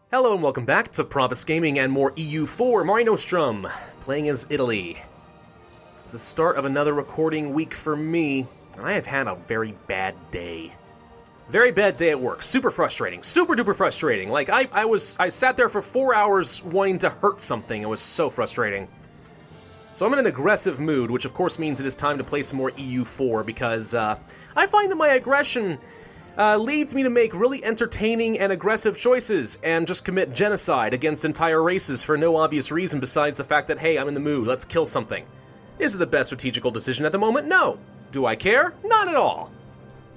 Hello and welcome back to Pravus Gaming and more EU4 Mare Nostrum, playing as Italy. It's the start of another recording week for me, and I have had a very bad day. Very bad day at work. Super frustrating. Super duper frustrating. Like, I sat there for 4 hours wanting to hurt something. It was so frustrating. So I'm in an aggressive mood, which of course means it is time to play some more EU4, because I find that my aggression leads me to make really entertaining and aggressive choices and just commit genocide against entire races for no obvious reason besides the fact that, hey, I'm in the mood, let's kill something. Is it the best strategical decision at the moment? No. Do I care? Not at all.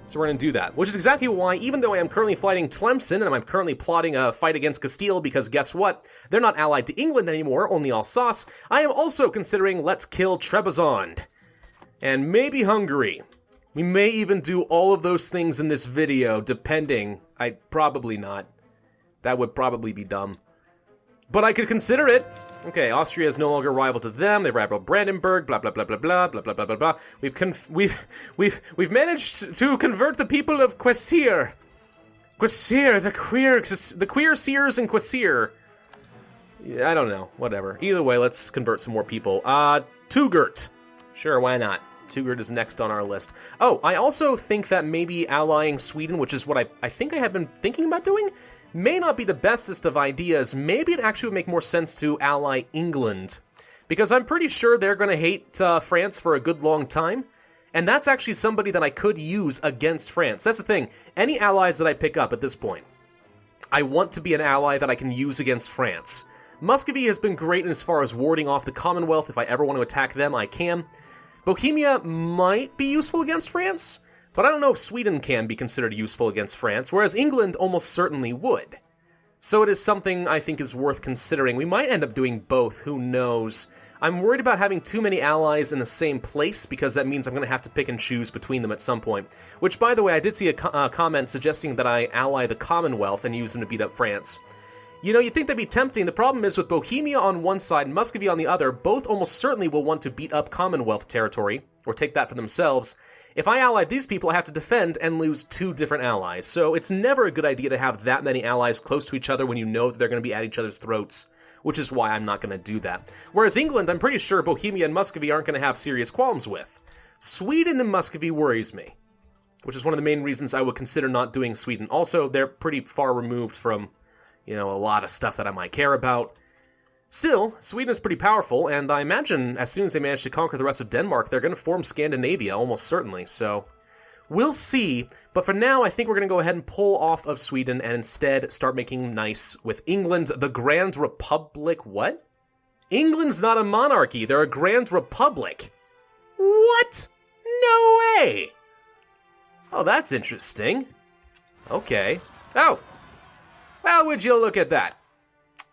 So we're going to do that, which is exactly why, even though I am currently fighting Tlemcen and I'm currently plotting a fight against Castile because guess what? They're not allied to England anymore, only Alsace, I am also considering let's kill Trebizond. And maybe Hungary. We may even do all of those things in this video, depending. Probably not. That would probably be dumb. But I could consider it. Okay, Austria is no longer rival to them. They rival Brandenburg, blah, blah, blah, blah, blah, blah, blah, blah, blah, blah. We've managed to convert the people of Quasir. Quasir, the queer seers in Quasir. I don't know, whatever. Either way, let's convert some more people. Tugert. Sure, why not? Tugert is next on our list. Oh, I also think that maybe allying Sweden, which is what I think I have been thinking about doing, may not be the bestest of ideas. Maybe it actually would make more sense to ally England. Because I'm pretty sure they're going to hate France for a good long time. And that's actually somebody that I could use against France. That's the thing. Any allies that I pick up at this point, I want to be an ally that I can use against France. Muscovy has been great as far as warding off the Commonwealth. If I ever want to attack them, I can. Bohemia might be useful against France, but I don't know if Sweden can be considered useful against France, whereas England almost certainly would. So it is something I think is worth considering. We might end up doing both, who knows. I'm worried about having too many allies in the same place, because that means I'm going to have to pick and choose between them at some point. Which, by the way, I did see a comment suggesting that I ally the Commonwealth and use them to beat up France. You know, you'd think that'd be tempting. The problem is with Bohemia on one side and Muscovy on the other, both almost certainly will want to beat up Commonwealth territory, or take that for themselves. If I allied these people, I have to defend and lose two different allies. So it's never a good idea to have that many allies close to each other when you know that they're going to be at each other's throats, which is why I'm not going to do that. Whereas England, I'm pretty sure Bohemia and Muscovy aren't going to have serious qualms with. Sweden and Muscovy worries me, which is one of the main reasons I would consider not doing Sweden. Also, they're pretty far removed from, you know, a lot of stuff that I might care about. Still, Sweden is pretty powerful, and I imagine as soon as they manage to conquer the rest of Denmark, they're going to form Scandinavia, almost certainly, so we'll see. But for now, I think we're going to go ahead and pull off of Sweden and instead start making nice with England, the Grand Republic. What? England's not a monarchy, they're a Grand Republic. What? No way! Oh, that's interesting. Okay. Oh! Well, would you look at that?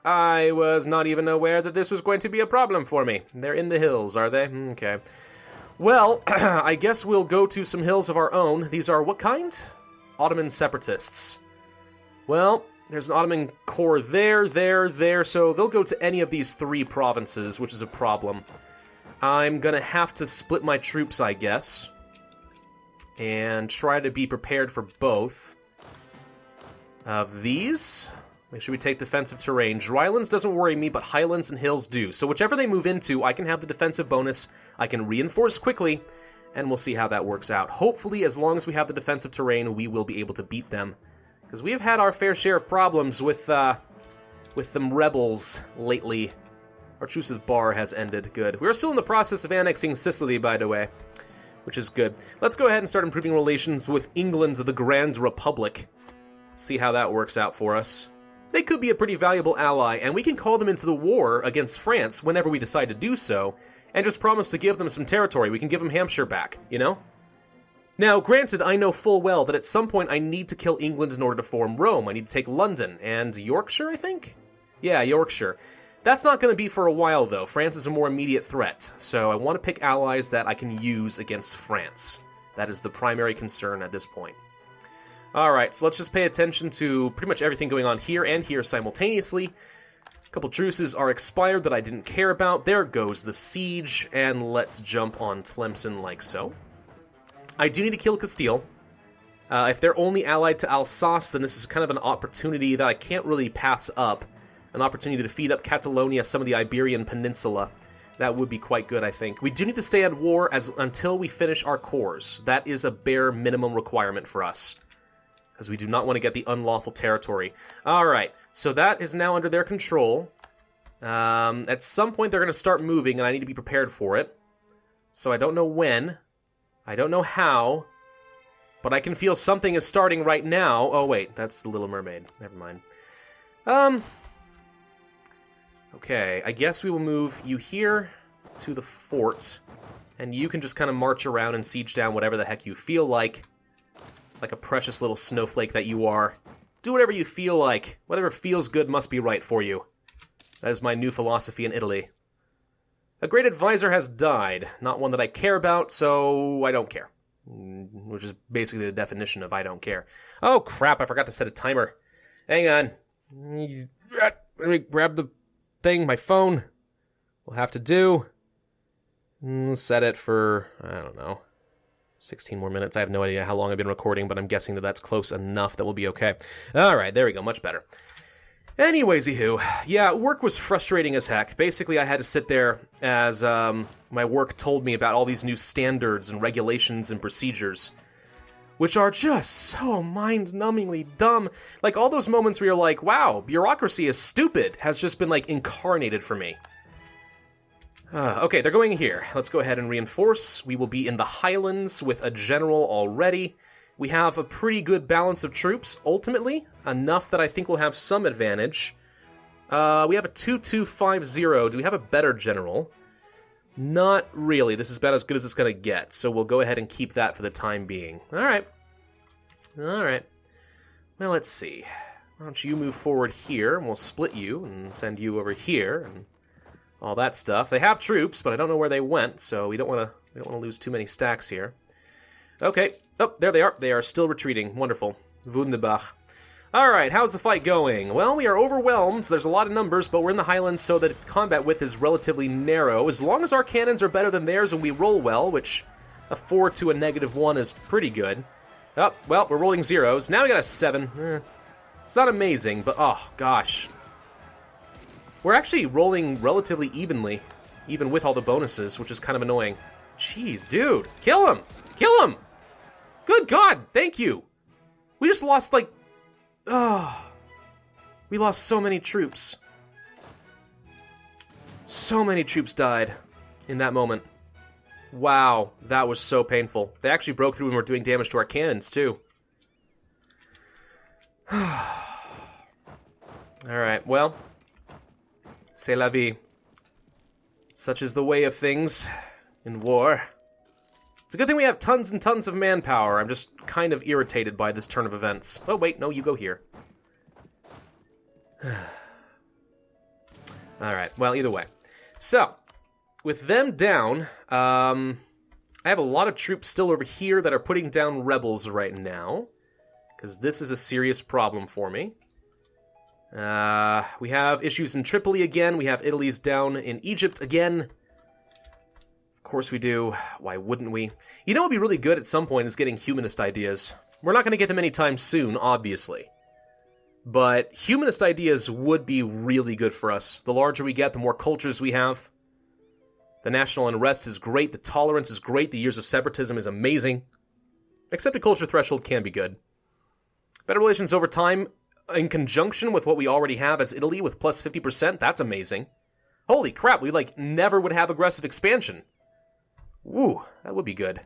I was not even aware that this was going to be a problem for me. They're in the hills, are they? Okay. Well, I guess we'll go to some hills of our own. These are what kind? Ottoman separatists. Well, there's an Ottoman core there, so they'll go to any of these three provinces, which is a problem. I'm gonna have to split my troops, I guess, and try to be prepared for both of these. Make sure we take defensive terrain. Drylands doesn't worry me, but highlands and hills do. So whichever they move into, I can have the defensive bonus, I can reinforce quickly, and we'll see how that works out. Hopefully, as long as we have the defensive terrain, we will be able to beat them. Because we have had our fair share of problems with them rebels lately. Our truce with Bar has ended. Good. We are still in the process of annexing Sicily, by the way, which is good. Let's go ahead and start improving relations with England, the Grand Republic. See how that works out for us. They could be a pretty valuable ally, and we can call them into the war against France whenever we decide to do so, and just promise to give them some territory. We can give them Hampshire back, you know? Now, granted, I know full well that at some point I need to kill England in order to form Rome. I need to take London and Yorkshire, I think? Yeah, Yorkshire. That's not going to be for a while, though. France is a more immediate threat, so I want to pick allies that I can use against France. That is the primary concern at this point. Alright, so let's just pay attention to pretty much everything going on here and here simultaneously. A couple truces are expired that I didn't care about. There goes the siege, and let's jump on Tlemcen like so. I do need to kill Castile. If they're only allied to Alsace, then this is kind of an opportunity that I can't really pass up. An opportunity to feed up Catalonia, some of the Iberian Peninsula. That would be quite good, I think. We do need to stay at war until we finish our cores. That is a bare minimum requirement for us, because we do not want to get the unlawful territory. Alright, so that is now under their control. At some point they're going to start moving, and I need to be prepared for it. So I don't know when. I don't know how. But I can feel something is starting right now. Oh, wait, that's the Little Mermaid. Never mind. Okay, I guess we will move you here to the fort, and you can just kind of march around and siege down whatever the heck you feel like a precious little snowflake that you are. Do whatever you feel like. Whatever feels good must be right for you. That is my new philosophy in Italy. A great advisor has died, not one that I care about, so I don't care. Which is basically the definition of I don't care. Oh, crap, I forgot to set a timer. Hang on. Let me grab the thing, my phone. We'll have to do. Set it for, I don't know, 16 more minutes. I have no idea how long I've been recording, but I'm guessing that that's close enough that we'll be okay. Alright, there we go, much better. Anyways-y-hoo, yeah, work was frustrating as heck. Basically, I had to sit there as my work told me about all these new standards and regulations and procedures, which are just so mind-numbingly dumb. Like, all those moments where you're like, wow, bureaucracy is stupid, has just been, like, incarnated for me. Okay, they're going here. Let's go ahead and reinforce. We will be in the highlands with a general already. We have a pretty good balance of troops, ultimately. Enough that I think we'll have some advantage. We have a 2-2-5-0. Do we have a better general? Not really. This is about as good as it's going to get, so we'll go ahead and keep that for the time being. Alright. Alright. Well, let's see. Why don't you move forward here, and we'll split you and send you over here, and all that stuff. They have troops, but I don't know where they went, so we don't want to lose too many stacks here. Okay. Oh, there they are. They are still retreating. Wonderful. Wunderbar. Alright, how's the fight going? Well, we are overwhelmed. There's a lot of numbers, but we're in the highlands, so the combat width is relatively narrow. As long as our cannons are better than theirs and we roll well, which a 4 to a -1 is pretty good. Oh, well, we're rolling zeros. Now we got a 7. It's not amazing, but oh, gosh. We're actually rolling relatively evenly, even with all the bonuses, which is kind of annoying. Jeez, dude. Kill him! Kill him! Good God, thank you! We just lost, like... we lost so many troops. So many troops died in that moment. Wow, that was so painful. They actually broke through and were doing damage to our cannons, too. Alright, well... C'est la vie. Such is the way of things in war. It's a good thing we have tons and tons of manpower. I'm just kind of irritated by this turn of events. Oh, wait, no, you go here. Alright, well, either way. So, with them down, I have a lot of troops still over here that are putting down rebels right now, because this is a serious problem for me. We have issues in Tripoli again. We have Italy's down in Egypt again. Of course we do. Why wouldn't we? You know what would be really good at some point is getting humanist ideas. We're not going to get them anytime soon, obviously. But humanist ideas would be really good for us. The larger we get, the more cultures we have. The national unrest is great. The tolerance is great. The years of separatism is amazing. Except a culture threshold can be good. Better relations over time, in conjunction with what we already have as Italy with plus 50%, that's amazing. Holy crap, we, like, never would have aggressive expansion. Woo, that would be good.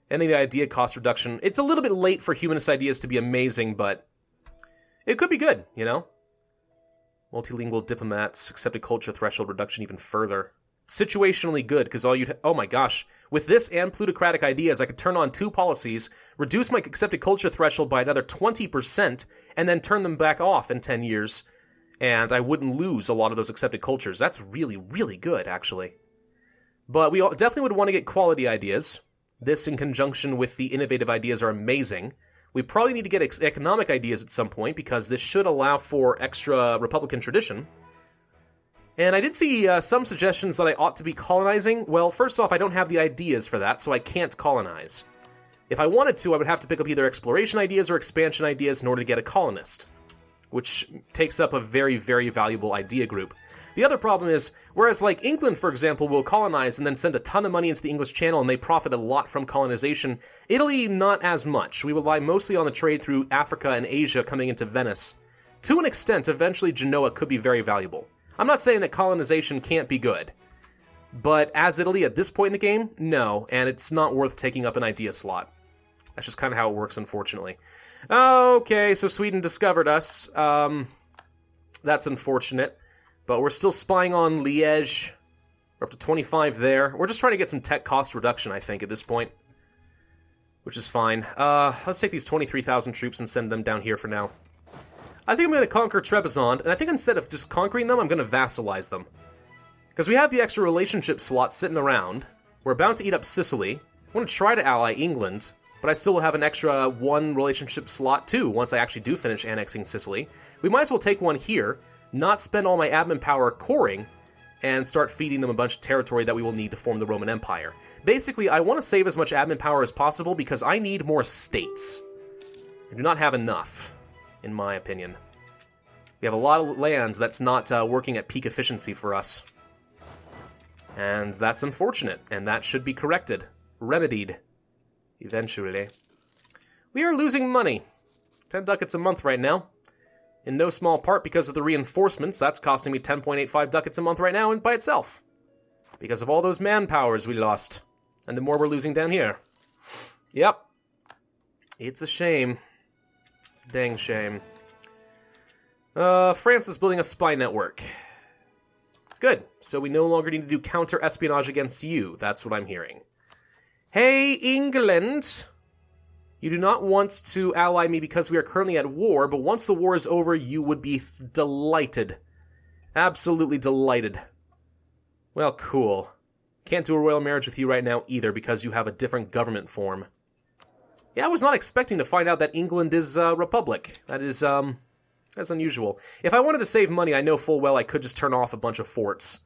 Ending the idea cost reduction. It's a little bit late for humanist ideas to be amazing, but it could be good, you know? Multilingual diplomats, accepted culture threshold reduction even further. Situationally good, because all you'd... Oh my gosh. With this and plutocratic ideas, I could turn on 2 policies, reduce my accepted culture threshold by another 20%, and then turn them back off in 10 years, and I wouldn't lose a lot of those accepted cultures. That's really, really good, actually. But we definitely would want to get quality ideas. This, in conjunction with the innovative ideas, are amazing. We probably need to get economic ideas at some point, because this should allow for extra Republican tradition. And I did see some suggestions that I ought to be colonizing. Well, first off, I don't have the ideas for that, so I can't colonize. If I wanted to, I would have to pick up either exploration ideas or expansion ideas in order to get a colonist, which takes up a very, very valuable idea group. The other problem is, whereas like England, for example, will colonize and then send a ton of money into the English Channel and they profit a lot from colonization, Italy not as much. We rely mostly on the trade through Africa and Asia coming into Venice. To an extent, eventually Genoa could be very valuable. I'm not saying that colonization can't be good, but as Italy at this point in the game, no, and it's not worth taking up an idea slot. That's just kind of how it works, unfortunately. Okay, so Sweden discovered us. That's unfortunate. But we're still spying on Liège. We're up to 25 there. We're just trying to get some tech cost reduction, I think, at this point. Which is fine. Let's take these 23,000 troops and send them down here for now. I think I'm going to conquer Trebizond, and I think instead of just conquering them, I'm going to vassalize them. Because we have the extra relationship slot sitting around. We're about to eat up Sicily. I want to try to ally England, but I still have an extra one relationship slot too once I actually do finish annexing Sicily. We might as well take one here, not spend all my admin power coring, and start feeding them a bunch of territory that we will need to form the Roman Empire. Basically, I want to save as much admin power as possible because I need more states. I do not have enough, in my opinion. We have a lot of land that's not working at peak efficiency for us. And that's unfortunate, and that should be corrected. Remedied. Eventually. We are losing money. 10 ducats a month right now. In no small part because of the reinforcements, that's costing me 10.85 ducats a month right now and by itself. Because of all those manpowers we lost. And the more we're losing down here. Yep. It's a shame. It's a dang shame. France is building a spy network. Good. So we no longer need to do counter-espionage against you. That's what I'm hearing. Hey, England! You do not want to ally me because we are currently at war, but once the war is over, you would be delighted. Absolutely delighted. Well, cool. Can't do a royal marriage with you right now either because you have a different government form. Yeah, I was not expecting to find out that England is a republic. That's unusual. If I wanted to save money, I know full well I could just turn off a bunch of forts.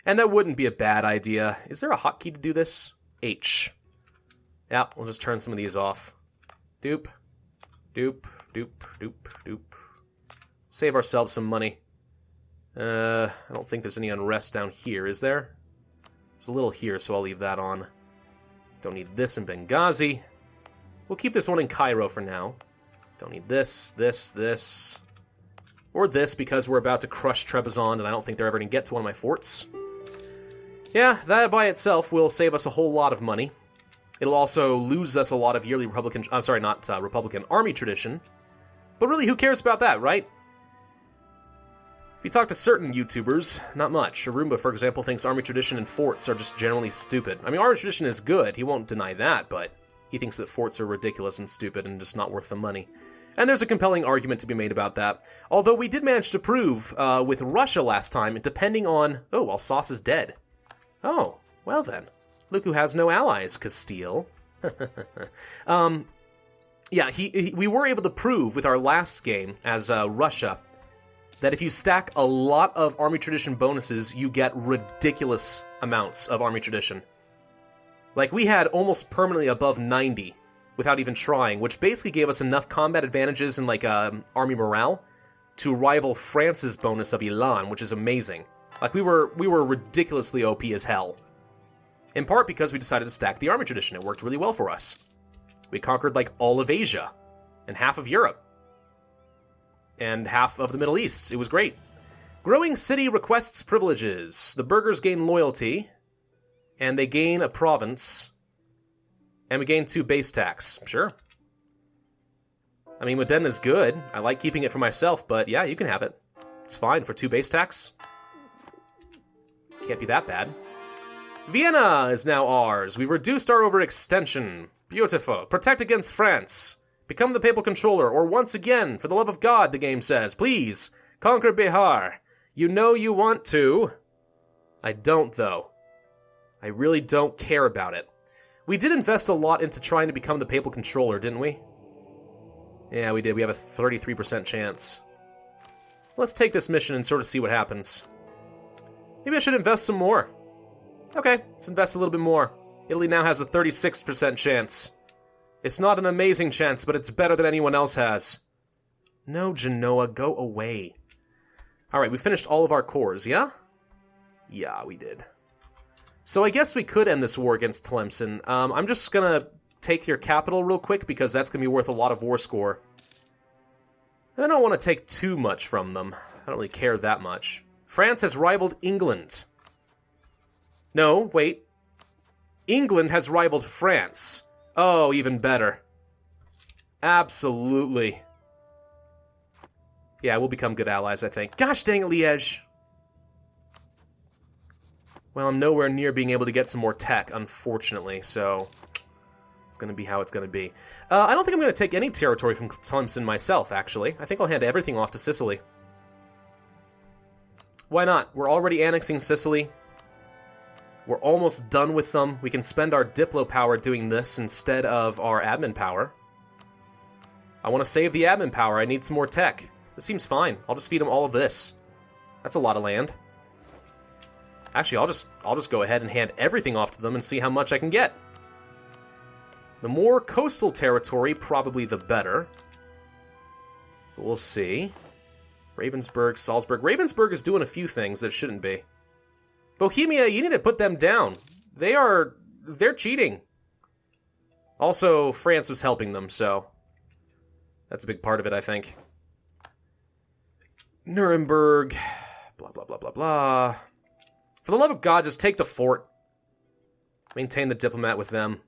And that wouldn't be a bad idea. Is there a hotkey to do this? H. Yeah, we'll just turn some of these off. Doop. Doop. Doop. Doop. Doop. Save ourselves some money. I don't think there's any unrest down here, is there? There's a little here, so I'll leave that on. Don't need this in Benghazi. We'll keep this one in Cairo for now. Don't need this, this. Or this, because we're about to crush Trebizond, and I don't think they're ever going to get to one of my forts. Yeah, that by itself will save us a whole lot of money. It'll also lose us a lot of yearly Republican... I'm sorry, not Republican army tradition. But really, who cares about that, right? If you talk to certain YouTubers, not much. Roomba, for example, thinks army tradition and forts are just generally stupid. I mean, army tradition is good, he won't deny that, but he thinks that forts are ridiculous and stupid and just not worth the money. And there's a compelling argument to be made about that. Although we did manage to prove with Russia last time, depending on... Oh, Alsace is dead. Oh, well then. Look who has no allies, Castile. Yeah, we were able to prove with our last game as Russia that if you stack a lot of army tradition bonuses, you get ridiculous amounts of army tradition. Like, we had almost permanently above 90 without even trying, which basically gave us enough combat advantages and, like, army morale to rival France's bonus of Elan, which is amazing. Like, we were ridiculously OP as hell. In part because we decided to stack the army tradition. It worked really well for us. We conquered, like, all of Asia and half of Europe and half of the Middle East. It was great. Growing city requests privileges. The burghers gain loyalty, and they gain a province, and we gain 2 base tax. Sure. I mean, Modena's good. I like keeping it for myself, but yeah, you can have it. It's fine for 2 base tax. Can't be that bad. Vienna is now ours. We've reduced our overextension. Beautiful. Protect against France. Become the papal controller, or once again, for the love of God, the game says, please, conquer Bihar. You know you want to. I don't, though. I really don't care about it. We did invest a lot into trying to become the papal controller, didn't we? Yeah, we did. We have a 33% chance. Let's take this mission and sort of see what happens. Maybe I should invest some more. Okay, let's invest a little bit more. Italy now has a 36% chance. It's not an amazing chance, but it's better than anyone else has. No, Genoa, go away. Alright, we finished all of our cores, yeah? Yeah, we did. So I guess we could end this war against Tlemcen. I'm just gonna take your capital real quick, because that's gonna be worth a lot of war score. And I don't want to take too much from them. I don't really care that much. France has rivaled England. No, wait. England has rivaled France. Oh, even better. Absolutely. Yeah, we'll become good allies, I think. Gosh dang it, Liège. Well, I'm nowhere near being able to get some more tech, unfortunately, so it's going to be how it's going to be. I don't think I'm going to take any territory from Tlemcen myself, actually. I think I'll hand everything off to Sicily. Why not? We're already annexing Sicily. We're almost done with them. We can spend our Diplo power doing this instead of our admin power. I want to save the admin power. I need some more tech. This seems fine. I'll just feed them all of this. That's a lot of land. Actually, I'll just go ahead and hand everything off to them and see how much I can get. The more coastal territory, probably the better. But we'll see. Ravensburg, Salzburg. Ravensburg is doing a few things that it shouldn't be. Bohemia, you need to put them down. They're cheating. Also, France was helping them, so that's a big part of it, I think. Nuremberg, blah, blah, blah, blah, blah. For the love of God, just take the fort. Maintain the diplomat with them.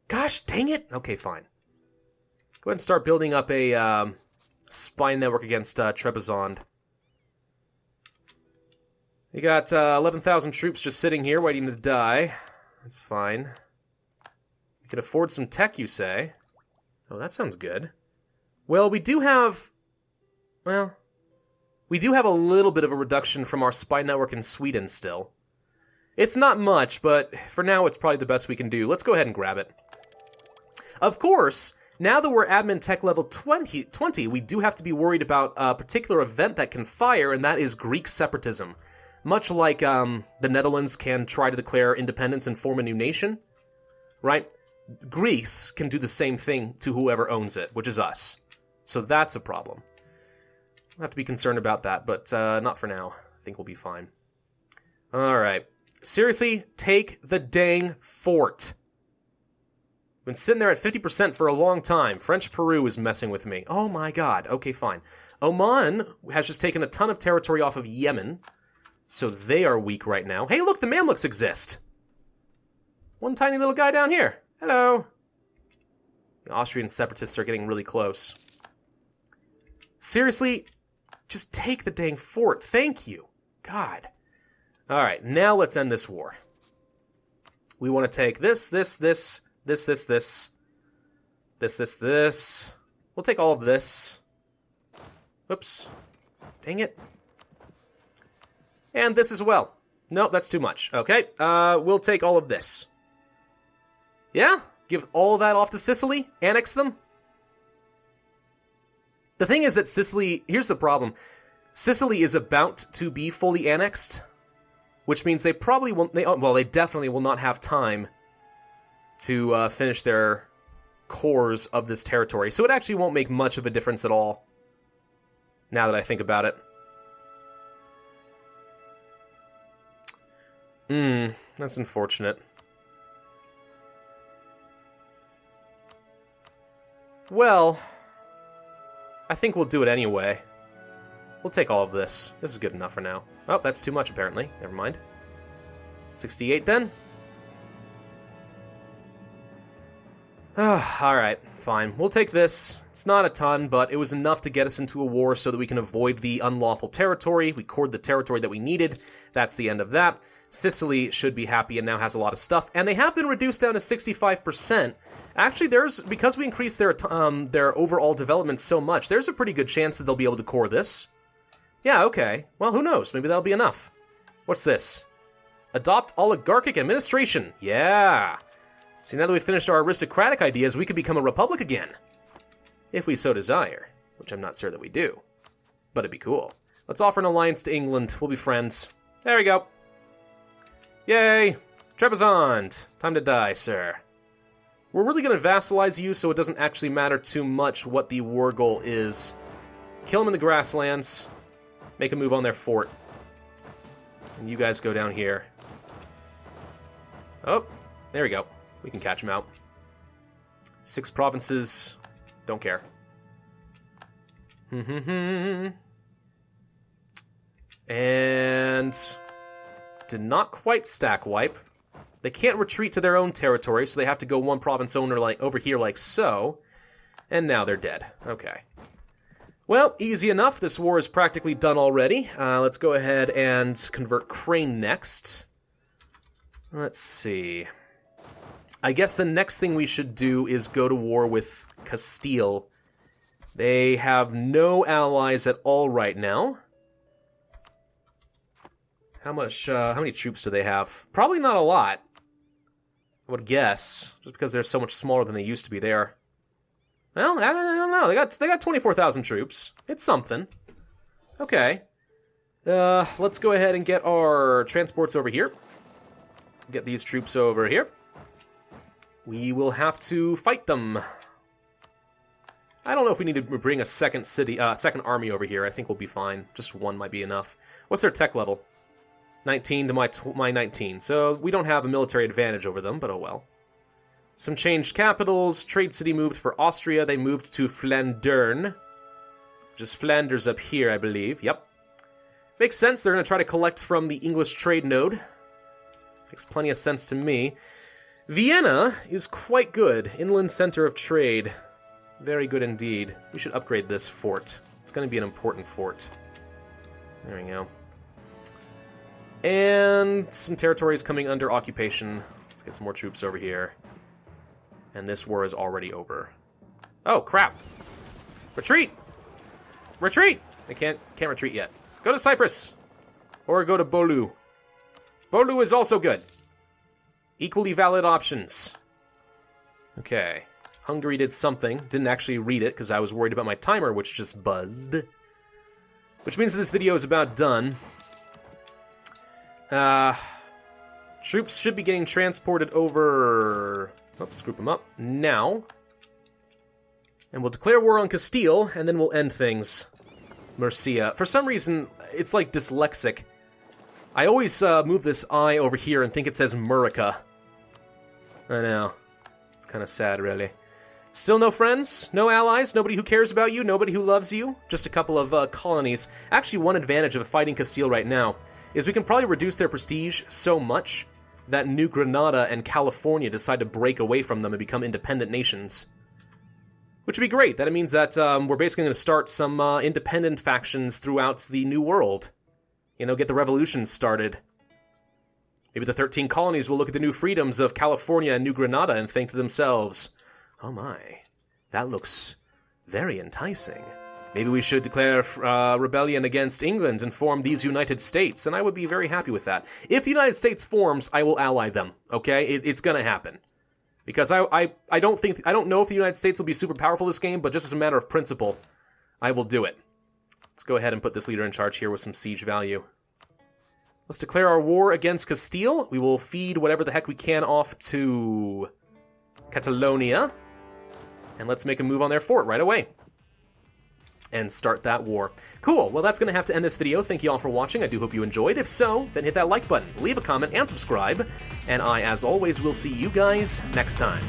Gosh, dang it! Okay, fine. Go ahead and start building up a spy network against Trebizond. You got 11,000 troops just sitting here waiting to die. That's fine. You can afford some tech, you say? Oh, that sounds good. Well, we do have... Well... We do have a little bit of a reduction from our spy network in Sweden still. It's not much, but for now it's probably the best we can do. Let's go ahead and grab it. Of course, now that we're admin tech level 20, we do have to be worried about a particular event that can fire, and that is Greek separatism. Much like the Netherlands can try to declare independence and form a new nation, right? Greece can do the same thing to whoever owns it, which is us. So that's a problem. We'll have to be concerned about that, but not for now. I think we'll be fine. Alright. Seriously, take the dang fort. Been sitting there at 50% for a long time. French Peru is messing with me. Oh my god. Okay, fine. Oman has just taken a ton of territory off of Yemen, so they are weak right now. Hey, look, the Mamluks exist. One tiny little guy down here. Hello. The Austrian separatists are getting really close. Seriously, just take the dang fort. Thank you. God. Alright, now let's end this war. We want to take this. We'll take all of this. Whoops. Dang it. And this as well. Nope, that's too much. Okay, we'll take all of this. Yeah? Give all that off to Sicily? Annex them? The thing is that Sicily... Here's the problem. Sicily is about to be fully annexed, which means they probably won't... They definitely will not have time to finish their cores of this territory. So it actually won't make much of a difference at all, now that I think about it. That's unfortunate. Well... I think we'll do it anyway. We'll take all of this. This is good enough for now. Oh, that's too much, apparently. Never mind. 68, then? Alright, fine. We'll take this. It's not a ton, but it was enough to get us into a war so that we can avoid the unlawful territory. We cored the territory that we needed. That's the end of that. Sicily should be happy and now has a lot of stuff. And they have been reduced down to 65%. Actually, because we increased their overall development so much, there's a pretty good chance that they'll be able to core this. Yeah, okay. Well, who knows? Maybe that'll be enough. What's this? Adopt oligarchic administration. Yeah. See, now that we've finished our aristocratic ideas, we could become a republic again. If we so desire, which I'm not sure that we do. But it'd be cool. Let's offer an alliance to England. We'll be friends. There we go. Yay! Trebizond! Time to die, sir. We're really going to vassalize you, so it doesn't actually matter too much what the war goal is. Kill them in the grasslands. Make a move on their fort. And you guys go down here. Oh, there we go. We can catch them out. 6 provinces. Don't care. And did not quite stack wipe. They can't retreat to their own territory, so they have to go one province owner like over here like so. And now they're dead. Okay. Well, easy enough. This war is practically done already. Let's go ahead and convert Crane next. Let's see. I guess the next thing we should do is go to war with Castile. They have no allies at all right now. How many troops do they have? Probably not a lot, I would guess, just because they're so much smaller than they used to be. They are, well, I don't know. They got 24,000 troops. It's something. Okay. Let's go ahead and get our transports over here. Get these troops over here. We will have to fight them. I don't know if we need to bring a second army over here. I think we'll be fine. Just one might be enough. What's their tech level? 19 to my 19. So we don't have a military advantage over them, but oh well. Some changed capitals. Trade city moved for Austria. They moved to Flandern. Just Flanders up here, I believe. Yep. Makes sense. They're going to try to collect from the English trade node. Makes plenty of sense to me. Vienna is quite good. Inland center of trade. Very good indeed. We should upgrade this fort. It's going to be an important fort. There we go. And some territories coming under occupation. Let's get some more troops over here. And this war is already over. Oh, crap. Retreat! Retreat! They can't retreat yet. Go to Cyprus! Or go to Bolu. Bolu is also good. Equally valid options. Okay. Hungary did something. Didn't actually read it because I was worried about my timer, which just buzzed. Which means this video is about done. Troops should be getting transported over... Let's group them up now. And we'll declare war on Castile, and then we'll end things. Murcia. For some reason, it's like dyslexic. I always move this I over here and think it says Murica. I know. It's kind of sad, really. Still no friends? No allies? Nobody who cares about you? Nobody who loves you? Just a couple of colonies. Actually, one advantage of fighting Castile right now is we can probably reduce their prestige so much that New Granada and California decide to break away from them and become independent nations. Which would be great. That means that we're basically going to start some independent factions throughout the New World. You know, get the revolutions started. Maybe the 13 colonies will look at the new freedoms of California and New Granada and think to themselves, oh my, that looks very enticing. Maybe we should declare rebellion against England and form these United States, and I would be very happy with that. If the United States forms, I will ally them, okay? It's gonna happen. Because I don't know if the United States will be super powerful this game, but just as a matter of principle, I will do it. Let's go ahead and put this leader in charge here with some siege value. Let's declare our war against Castile. We will feed whatever the heck we can off to Catalonia. And let's make a move on their fort right away. And start that war. Cool, well that's going to have to end this video. Thank you all for watching. I do hope you enjoyed. If so, then hit that like button, leave a comment, and subscribe. And I, as always, will see you guys next time.